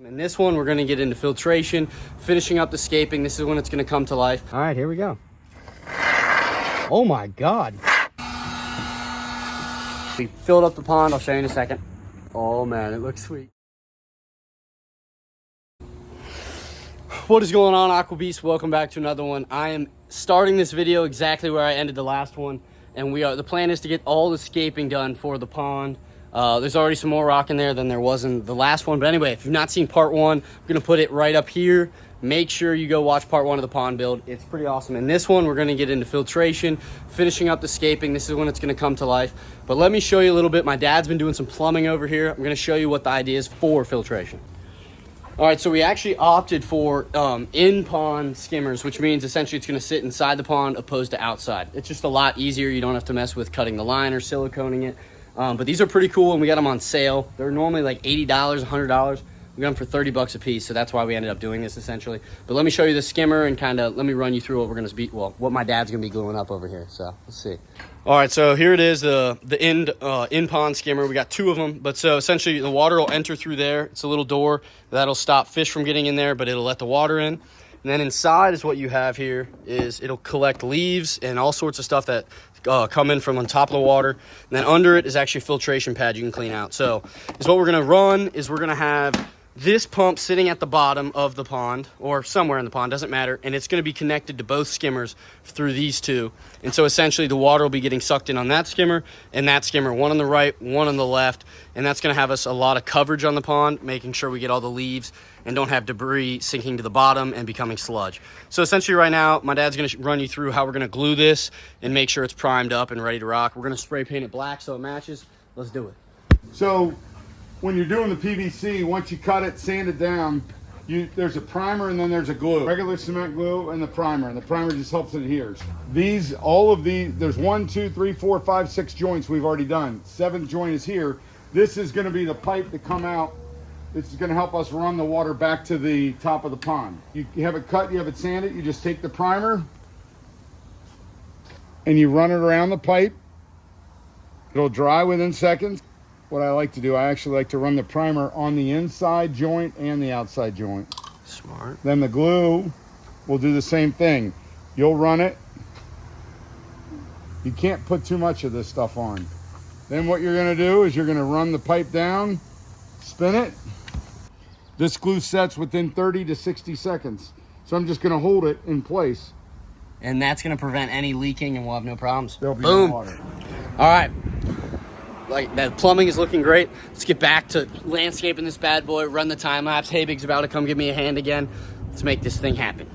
In this one, we're going to get into filtration, finishing up the scaping. This is when it's going to come to life. All right, here we go. Oh my God. We filled up the pond. I'll show you in a second. Oh man, it looks sweet. What is going on, Aqua Beast? Welcome back to another one. I am starting this video exactly where I ended the last one. And the plan is to get all the scaping done for the pond. There's already some more rock in there than there was in the last one. But anyway, if you've not seen part one, I'm going to put it right up here. Make sure you go watch part one of the pond build. It's pretty awesome. In this one, we're going to get into filtration, finishing up the scaping. This is when it's going to come to life. But let me show you a little bit. My dad's been doing some plumbing over here. I'm going to show you what the idea is for filtration. All right, so we actually opted for in-pond skimmers, which means essentially it's going to sit inside the pond opposed to outside. It's just a lot easier. You don't have to mess with cutting the line or siliconing it. But these are pretty cool, and we got them on sale. They're normally like $80, $100. We got them for 30 bucks a piece, so that's why we ended up doing this essentially. But let me show you the skimmer and kind of let me run you through what we're going to be, well, what my dad's going to be gluing up over here. So let's see. All right, so here it is, the in-pond skimmer. We got two of them, but so essentially the water will enter through there. It's a little door that'll stop fish from getting in there, but it'll let the water in. And then inside is what you have here is it'll collect leaves and all sorts of stuff that come in from on top of the water. And then under it is actually a filtration pad you can clean out. So is what we're going to run is we're going to have this pump sitting at the bottom of the pond or somewhere in the pond, doesn't matter. And it's going to be connected to both skimmers through these two. And so essentially the water will be getting sucked in on that skimmer and that skimmer, one on the right, one on the left. And that's going to have us a lot of coverage on the pond, making sure we get all the leaves and don't have debris sinking to the bottom and becoming sludge. So essentially right now, my dad's going to run you through how we're going to glue this and make sure it's primed up and ready to rock. We're going to spray paint it black so it matches. Let's do it. So when you're doing the PVC, once you cut it, sand it down, there's a primer and then there's a glue. Regular cement glue and the primer just helps it adheres. All of these, there's 1, 2, 3, 4, 5, 6 joints we've already done. 7th joint is here. This is going to be the pipe to come out. This is going to help us run the water back to the top of the pond. You have it cut, you have it sanded, you just take the primer and you run it around the pipe. It'll dry within seconds. What I like to do, I actually like to run the primer on the inside joint and the outside joint. Smart. Then the glue will do the same thing. You'll run it. You can't put too much of this stuff on. Then what you're going to do is you're going to run the pipe down, spin it. This glue sets within 30 to 60 seconds. So I'm just going to hold it in place. And that's going to prevent any leaking and we'll have no problems. There'll be Boom. no water. All right. Like that plumbing is looking great. Let's get back to landscaping this bad boy, run the time lapse. Hey, Big's about to come give me a hand again. Let's make this thing happen.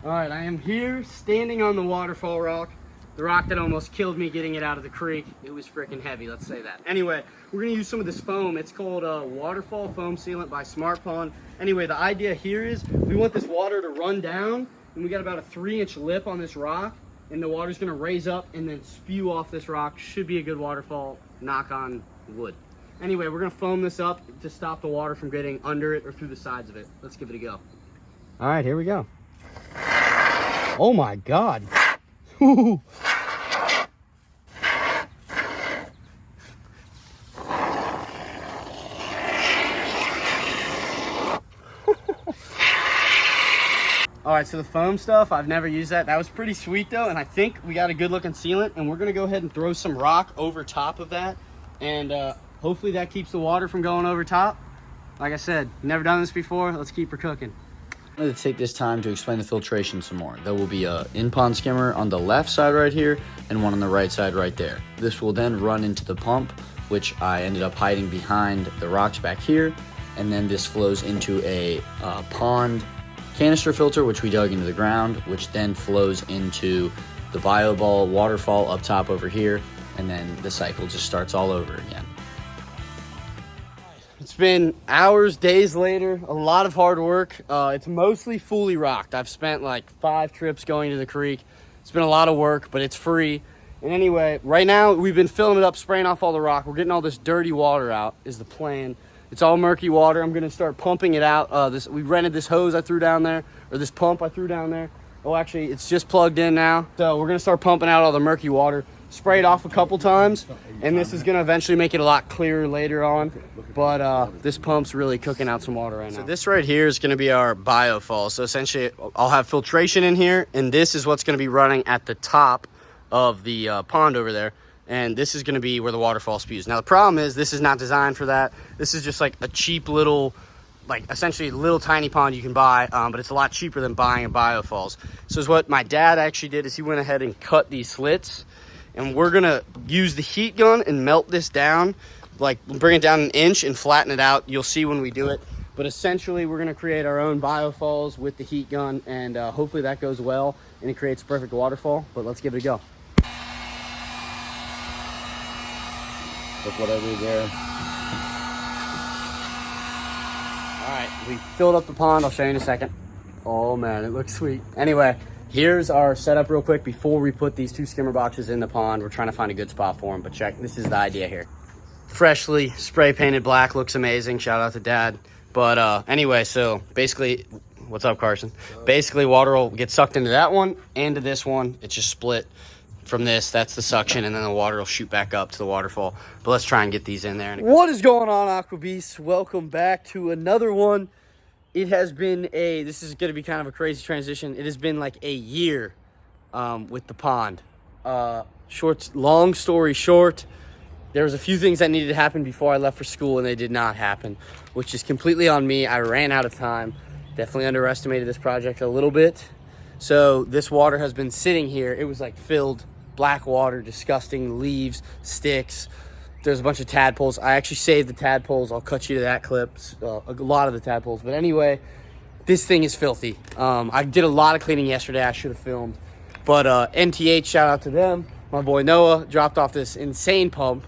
All right, I am here standing on the waterfall rock, the rock that almost killed me getting it out of the creek. It was freaking heavy, let's say that. Anyway, we're gonna use some of this foam. It's called Waterfall Foam Sealant by Smart Pond. Anyway, the idea here is we want this water to run down, and we got about a 3-inch lip on this rock, and the water's gonna raise up and then spew off this rock. Should be a good waterfall, knock on wood. Anyway, we're gonna foam this up to stop the water from getting under it or through the sides of it. Let's give it a go. All right, here we go. Oh my God. All right, so the foam stuff, I've never used that. That was pretty sweet though, and I think we got a good looking sealant, and we're gonna go ahead and throw some rock over top of that, and hopefully that keeps the water from going over top. Like I said, never done this before. Let's keep her cooking. I'm going to take this time to explain the filtration some more. There will be a in-pond skimmer on the left side right here and one on the right side right there. This will then run into the pump, which I ended up hiding behind the rocks back here, and then this flows into a pond canister filter, which we dug into the ground, which then flows into the bio ball waterfall up top over here, and then the cycle just starts all over again. It's been hours, days later, a lot of hard work. It's mostly fully rocked. I've spent like 5 trips going to the creek. It's been a lot of work, but it's free. And anyway, right now we've been filling it up, spraying off all the rock. We're getting all this dirty water out is the plan. It's all murky water. I'm gonna start pumping it out. We rented this hose I threw down there, or this pump I threw down there. Oh, actually, it's just plugged in now. So we're gonna start pumping out all the murky water, spray it off a couple times, and this is gonna eventually make it a lot clearer later on. But this pump's really cooking out some water right now. So this right here is gonna be our biofall. So essentially, I'll have filtration in here, and this is what's gonna be running at the top of the pond over there. And this is gonna be where the waterfall spews. Now the problem is this is not designed for that. This is just like a cheap little, like essentially little tiny pond you can buy, but it's a lot cheaper than buying a biofalls. So is what my dad actually did is he went ahead and cut these slits, and we're gonna use the heat gun and melt this down, like bring it down an inch and flatten it out. You'll see when we do it. But essentially we're gonna create our own biofalls with the heat gun, and hopefully that goes well and it creates a perfect waterfall. But let's give it a go. Look what I did there. All right, we filled up the pond. I'll show you in a second. Oh man, it looks sweet. Anyway, here's our setup real quick before we put these 2 skimmer boxes in the pond. We're trying to find a good spot for them, but check, this is the idea here. Freshly spray painted black, looks amazing. Shout out to Dad. But anyway, so basically, what's up, Carson? Basically, water will get sucked into that one and to this one. It's just split from this. That's the suction, and then the water will shoot back up to the waterfall. But let's try and get these in there. What is going on, Aqua Beasts? Welcome back to another one. It has been this is going to be kind of a crazy transition. It has been like a year with the pond. Long story short, there was a few things that needed to happen before I left for school, and they did not happen, which is completely on me. I ran out of time. Definitely underestimated this project a little bit. So this water has been sitting here. It was like filled, black water, disgusting, leaves, sticks. There's a bunch of tadpoles. I actually saved the tadpoles. I'll cut you to that clip, a lot of the tadpoles. But anyway, this thing is filthy. I did a lot of cleaning yesterday. I should have filmed. But NTH, shout out to them. My boy Noah dropped off this insane pump.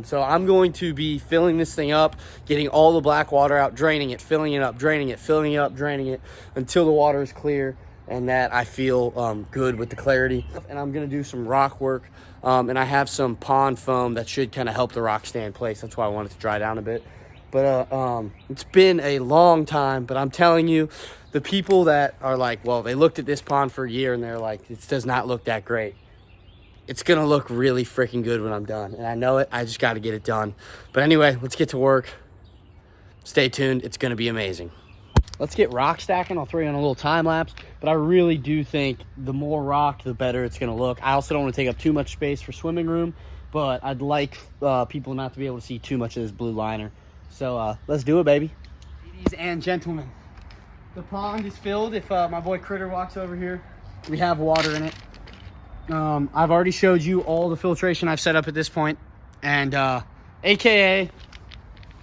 So I'm going to be filling this thing up, getting all the black water out, draining it, filling it up, draining it, filling it up, draining it, until the water is clear and that I feel good with the clarity. And I'm gonna do some rock work, and I have some pond foam that should kind of help the rock stay in place. That's why I want it to dry down a bit. But it's been a long time, but I'm telling you, the people that are like, well, they looked at this pond for a year and they're like, it does not look that great. It's gonna look really freaking good when I'm done. And I know it, I just gotta get it done. But anyway, let's get to work. Stay tuned, it's gonna be amazing. Let's get rock stacking. I'll throw you on a little time lapse, but I really do think the more rock, the better it's gonna look. I also don't want to take up too much space for swimming room, but I'd like people not to be able to see too much of this blue liner. So let's do it, baby. Ladies and gentlemen, the pond is filled. If my boy Critter walks over here, we have water in it. I've already showed you all the filtration I've set up at this point, and AKA,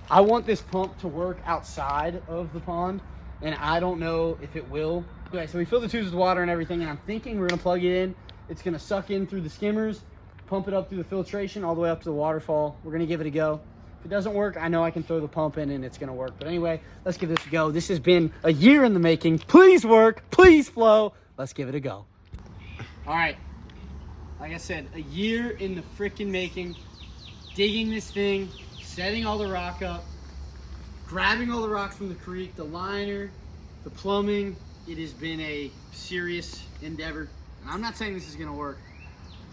I want this pump to work outside of the pond, and I don't know if it will. Okay, so we fill the tubes with water and everything, and I'm thinking we're gonna plug it in. It's gonna suck in through the skimmers, pump it up through the filtration all the way up to the waterfall. We're gonna give it a go. If it doesn't work, I know I can throw the pump in and it's gonna work. But anyway, let's give this a go. This has been a year in the making. Please work, please flow. Let's give it a go. All right, like I said, a year in the freaking making, digging this thing, setting all the rock up, grabbing all the rocks from the creek, the liner, the plumbing. It has been a serious endeavor. And I'm not saying this is gonna work,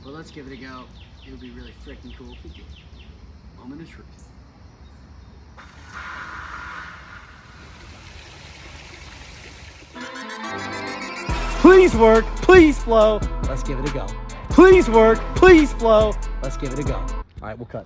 but let's give it a go. It'll be really freaking cool if we do. Moment of truth. Please work, please flow. Let's give it a go. Please work, please flow. Let's give it a go. All right, we'll cut.